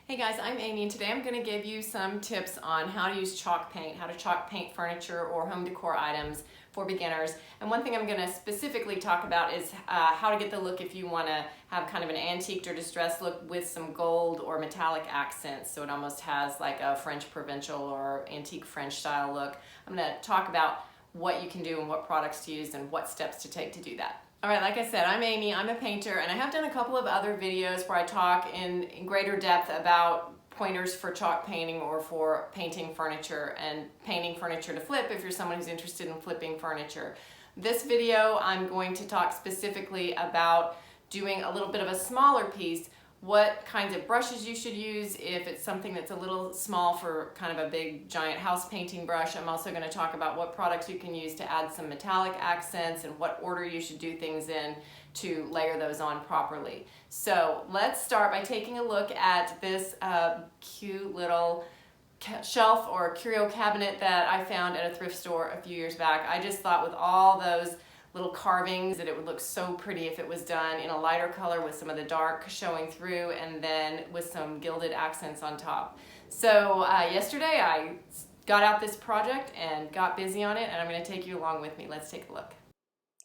Hey guys, I'm Amy and today I'm going to give you some tips on how to use chalk paint, how to chalk paint furniture or home decor items for beginners. And one thing I'm going to specifically talk about is how to get the look if you want to have kind of an antiqued or distressed look with some gold or metallic accents, so it almost has like a French Provincial or antique French style look. I'm going to talk about what you can do and what products to use and what steps to take to do that. All right, like I said, I'm Amy, I'm a painter, and I have done a couple of other videos where I talk in greater depth about pointers for chalk painting or for painting furniture and painting furniture to flip if you're someone who's interested in flipping furniture. This video, I'm going to talk specifically about doing a little bit of a smaller piece, what kinds of brushes you should use if it's something that's a little small for kind of a big giant house painting brush. I'm also going to talk about what products you can use to add some metallic accents and what order you should do things in to layer those on properly. So let's start by taking a look at this cute little shelf or curio cabinet that I found at a thrift store a few years back. I just thought with all those little carvings that it would look so pretty if it was done in a lighter color with some of the dark showing through and then with some gilded accents on top. So yesterday I got out this project and got busy on it, and I'm going to take you along with me. Let's take a look.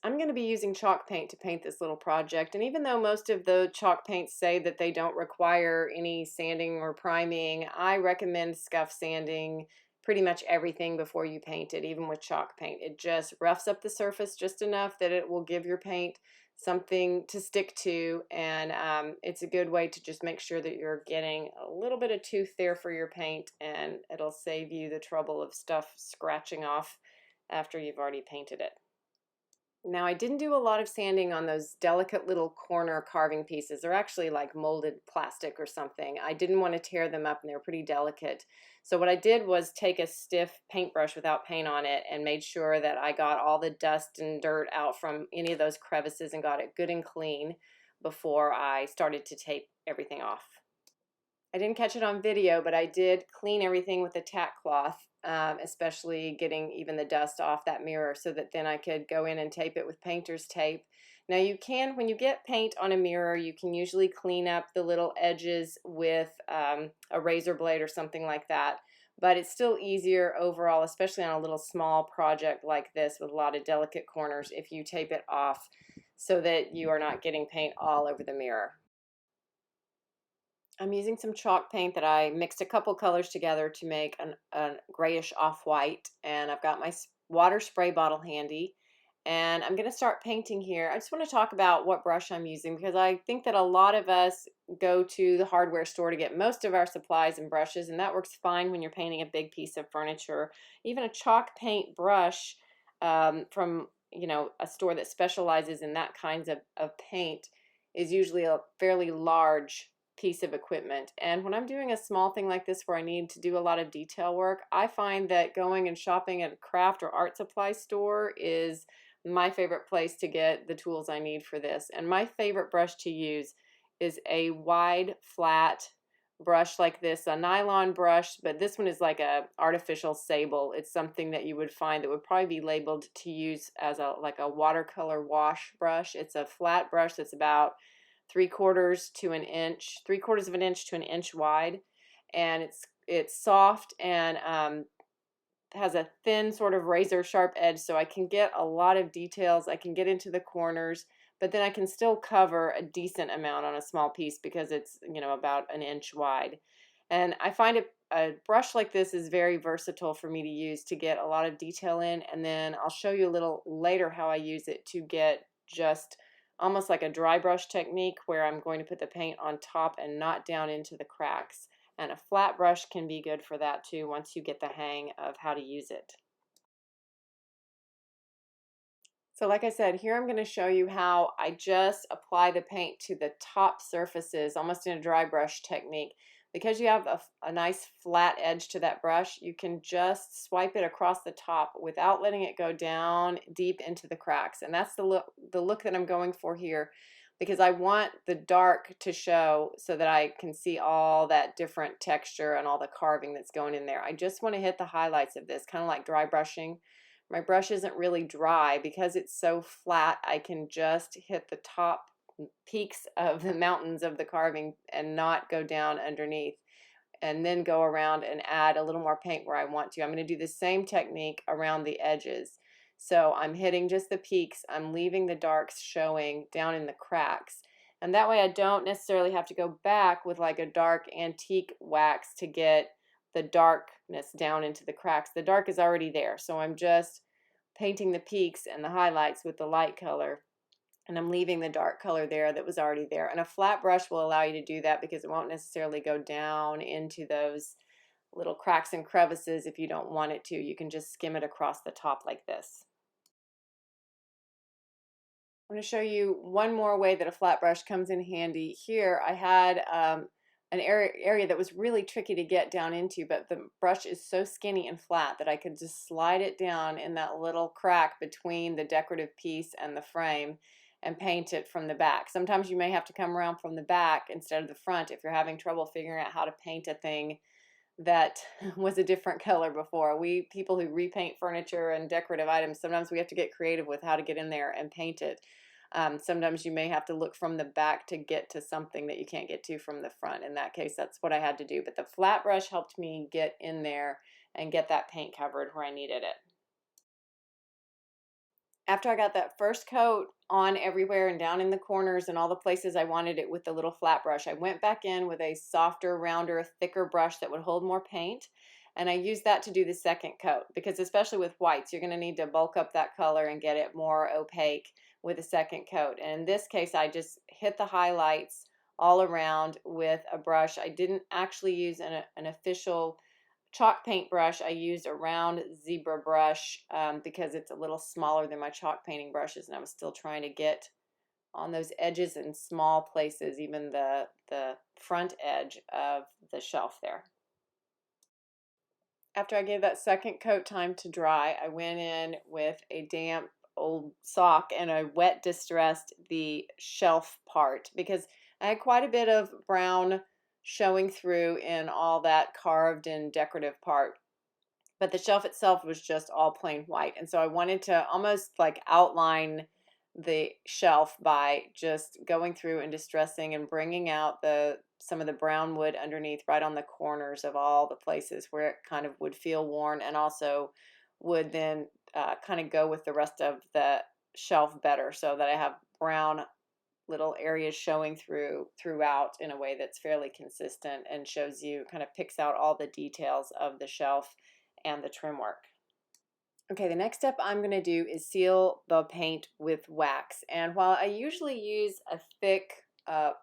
I'm going to be using chalk paint to paint this little project, and even though most of the chalk paints say that they don't require any sanding or priming, I recommend scuff sanding pretty much everything before you paint it, even with chalk paint. It just roughs up the surface just enough that it will give your paint something to stick to, and it's a good way to just make sure that you're getting a little bit of tooth there for your paint, and it'll save you the trouble of stuff scratching off after you've already painted it. Now, I didn't do a lot of sanding on those delicate little corner carving pieces. They're actually like molded plastic or something. I didn't want to tear them up, and they're pretty delicate. So what I did was take a stiff paintbrush without paint on it and made sure that I got all the dust and dirt out from any of those crevices and got it good and clean before I started to tape everything off. I didn't catch it on video, but I did clean everything with a tack cloth, especially getting even the dust off that mirror so that then I could go in and tape it with painter's tape. Now you can, when you get paint on a mirror, you can usually clean up the little edges with a razor blade or something like that, but it's still easier overall, especially on a little small project like this with a lot of delicate corners, if you tape it off so that you are not getting paint all over the mirror. I'm using some chalk paint that I mixed a couple colors together to make a grayish off-white, and I've got my water spray bottle handy, and I'm going to start painting here. I just want to talk about what brush I'm using because I think that a lot of us go to the hardware store to get most of our supplies and brushes, and that works fine when you're painting a big piece of furniture. Even a chalk paint brush from a store that specializes in that kinds of paint is usually a fairly large piece of equipment. And when I'm doing a small thing like this where I need to do a lot of detail work, I find that going and shopping at a craft or art supply store is my favorite place to get the tools I need for this. And my favorite brush to use is a wide, flat brush like this, a nylon brush, but this one is like a artificial sable. It's something that you would find that would probably be labeled to use as like a watercolor wash brush. It's a flat brush that's about 3/4 to an inch, 3/4 of an inch to an inch wide, and it's soft and has a thin sort of razor sharp edge, so I can get a lot of details. I can get into the corners, but then I can still cover a decent amount on a small piece because it's about an inch wide. And I find a brush like this is very versatile for me to use to get a lot of detail in, and then I'll show you a little later how I use it to get just almost like a dry brush technique where I'm going to put the paint on top and not down into the cracks. And a flat brush can be good for that too once you get the hang of how to use it. So like I said, here I'm going to show you how I just apply the paint to the top surfaces, almost in a dry brush technique. Because you have a nice flat edge to that brush, you can just swipe it across the top without letting it go down deep into the cracks. And that's the look that I'm going for here, because I want the dark to show so that I can see all that different texture and all the carving that's going in there. I just want to hit the highlights of this, kind of like dry brushing. My brush isn't really dry because it's so flat. I can just hit the top peaks of the mountains of the carving and not go down underneath, and then go around and add a little more paint where I want to. I'm going to do the same technique around the edges. So I'm hitting just the peaks, I'm leaving the darks showing down in the cracks. And that way I don't necessarily have to go back with like a dark antique wax to get the darkness down into the cracks. The dark is already there, so I'm just painting the peaks and the highlights with the light color, and I'm leaving the dark color there that was already there. And a flat brush will allow you to do that because it won't necessarily go down into those little cracks and crevices if you don't want it to. You can just skim it across the top like this. I'm going to show you one more way that a flat brush comes in handy. Here I had an area that was really tricky to get down into, but the brush is so skinny and flat that I could just slide it down in that little crack between the decorative piece and the frame and paint it from the back. Sometimes you may have to come around from the back instead of the front if you're having trouble figuring out how to paint a thing that was a different color before. We people who repaint furniture and decorative items, sometimes we have to get creative with how to get in there and paint it. Sometimes you may have to look from the back to get to something that you can't get to from the front. In that case, that's what I had to do. But the flat brush helped me get in there and get that paint covered where I needed it. After I got that first coat on everywhere and down in the corners and all the places I wanted it with the little flat brush, I went back in with a softer, rounder, thicker brush that would hold more paint. And I used that to do the second coat because especially with whites, you're going to need to bulk up that color and get it more opaque with a second coat. And in this case, I just hit the highlights all around with a brush. I didn't actually use an official chalk paint brush. I used a round zebra brush because it's a little smaller than my chalk painting brushes, and I was still trying to get on those edges in small places, even the front edge of the shelf there. After I gave that second coat time to dry, I went in with a damp old sock and I wet distressed the shelf part because I had quite a bit of brown showing through in all that carved and decorative part. But the shelf itself was just all plain white. And so I wanted to almost like outline the shelf by just going through and distressing and bringing out some of the brown wood underneath right on the corners of all the places where it kind of would feel worn and also would then kind of go with the rest of the shelf better, so that I have brown little areas showing throughout in a way that's fairly consistent and shows you, kind of picks out all the details of the shelf and the trim work. Okay, the next step I'm going to do is seal the paint with wax. And while I usually use a thick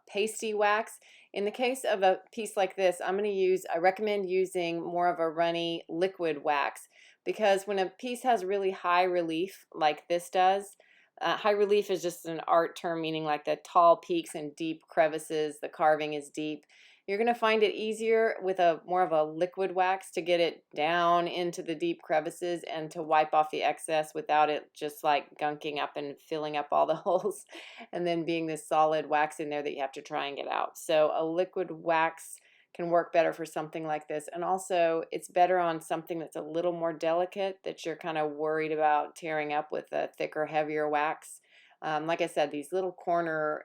pasty wax, in the case of a piece like this, I recommend using more of a runny liquid wax, because when a piece has really high relief like this does, high relief is just an art term meaning like the tall peaks and deep crevices, the carving is deep. You're going to find it easier with more of a liquid wax to get it down into the deep crevices and to wipe off the excess without it just like gunking up and filling up all the holes and then being this solid wax in there that you have to try and get out. So a liquid wax can work better for something like this, and also it's better on something that's a little more delicate that you're kind of worried about tearing up with a thicker, heavier wax. Like I said, these little corner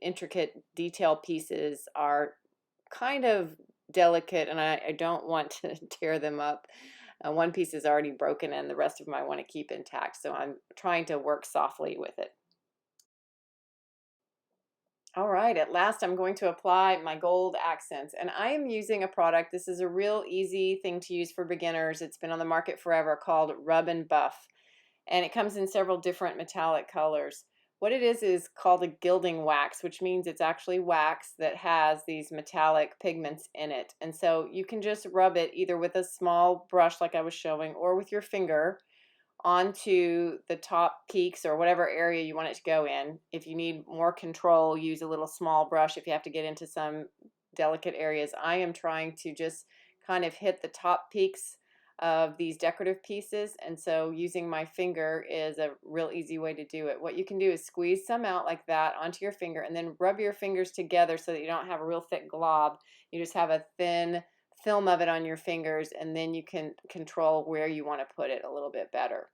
intricate detail pieces are kind of delicate, and I don't want to tear them up. One piece is already broken and the rest of them I want to keep intact, so I'm trying to work softly with it. All right, at last I'm going to apply my gold accents, and I am using a product. This is a real easy thing to use for beginners. It's been on the market forever, called Rub and Buff, and it comes in several different metallic colors. What it is called a gilding wax, which means it's actually wax that has these metallic pigments in it. And so you can just rub it either with a small brush like I was showing or with your finger onto the top peaks or whatever area you want it to go in. If you need more control, use a little small brush if you have to get into some delicate areas. I am trying to just kind of hit the top peaks of these decorative pieces, and so using my finger is a real easy way to do it. What you can do is squeeze some out like that onto your finger and then rub your fingers together so that you don't have a real thick glob. You just have a thin film of it on your fingers, and then you can control where you want to put it a little bit better.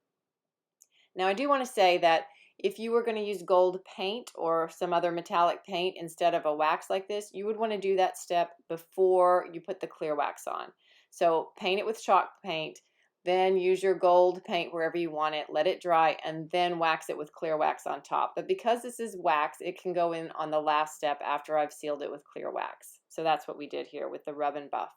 Now I do want to say that If you were going to use gold paint or some other metallic paint instead of a wax like this, you would want to do that step before you put the clear wax on. So paint it with chalk paint, then use your gold paint wherever you want it, let it dry, and then wax it with clear wax on top. But because this is wax, it can go in on the last step after I've sealed it with clear wax. So that's what we did here with the rub and buff.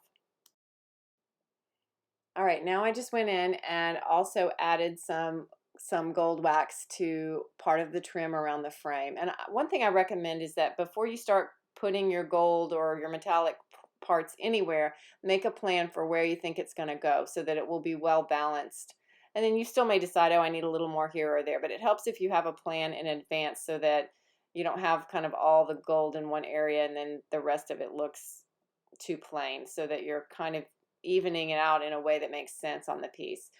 All right, now I just went in and also added some gold wax to part of the trim around the frame. And one thing I recommend is that before you start putting your gold or your metallic parts anywhere, make a plan for where you think it's going to go so that it will be well balanced. And then you still may decide, oh, I need a little more here or there, but it helps if you have a plan in advance so that you don't have kind of all the gold in one area and then the rest of it looks too plain, so that you're kind of evening it out in a way that makes sense on the piece.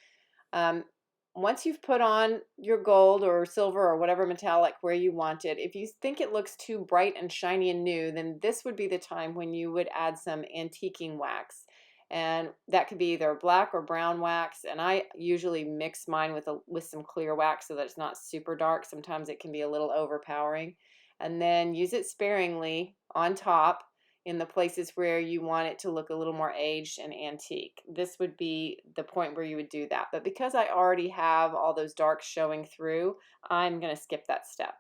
Once you've put on your gold or silver or whatever metallic where you want it, if you think it looks too bright and shiny and new, then this would be the time when you would add some antiquing wax. And that could be either black or brown wax, and I usually mix mine with some clear wax so that it's not super dark. Sometimes it can be a little overpowering. And then use it sparingly on top in the places where you want it to look a little more aged and antique. This would be the point where you would do that. But because I already have all those darks showing through, I'm going to skip that step.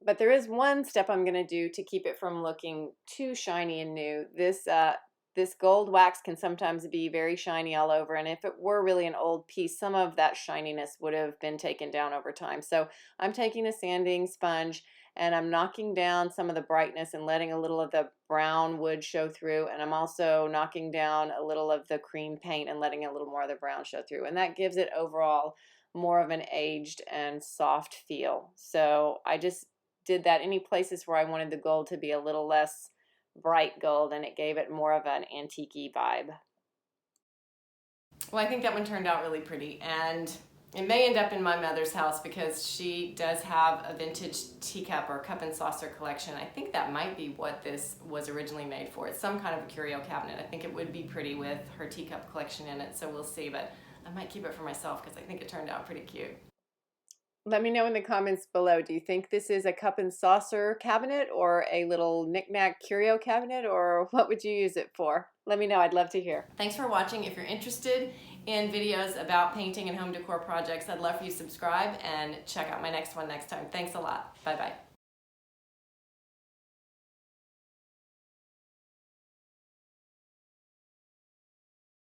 But there is one step I'm going to do to keep it from looking too shiny and new. This gold wax can sometimes be very shiny all over, and if it were really an old piece, some of that shininess would have been taken down over time. So I'm taking a sanding sponge and I'm knocking down some of the brightness and letting a little of the brown wood show through, and I'm also knocking down a little of the cream paint and letting a little more of the brown show through, and that gives it overall more of an aged and soft feel. So I just did that any places where I wanted the gold to be a little less bright gold, and it gave it more of an antique-y vibe. Well, I think that one turned out really pretty, and it may end up in my mother's house because she does have a vintage teacup or cup and saucer collection. I think that might be what this was originally made for. It's some kind of a curio cabinet. I think it would be pretty with her teacup collection in it, so we'll see, but I might keep it for myself because I think it turned out pretty cute. Let me know in the comments below, do you think this is a cup and saucer cabinet or a little knick-knack curio cabinet, or what would you use it for? Let me know, I'd love to hear. Thanks for watching. If you're interested in videos about painting and home decor projects, I'd love for you to subscribe and check out my next one next time. Thanks a lot. Bye-bye.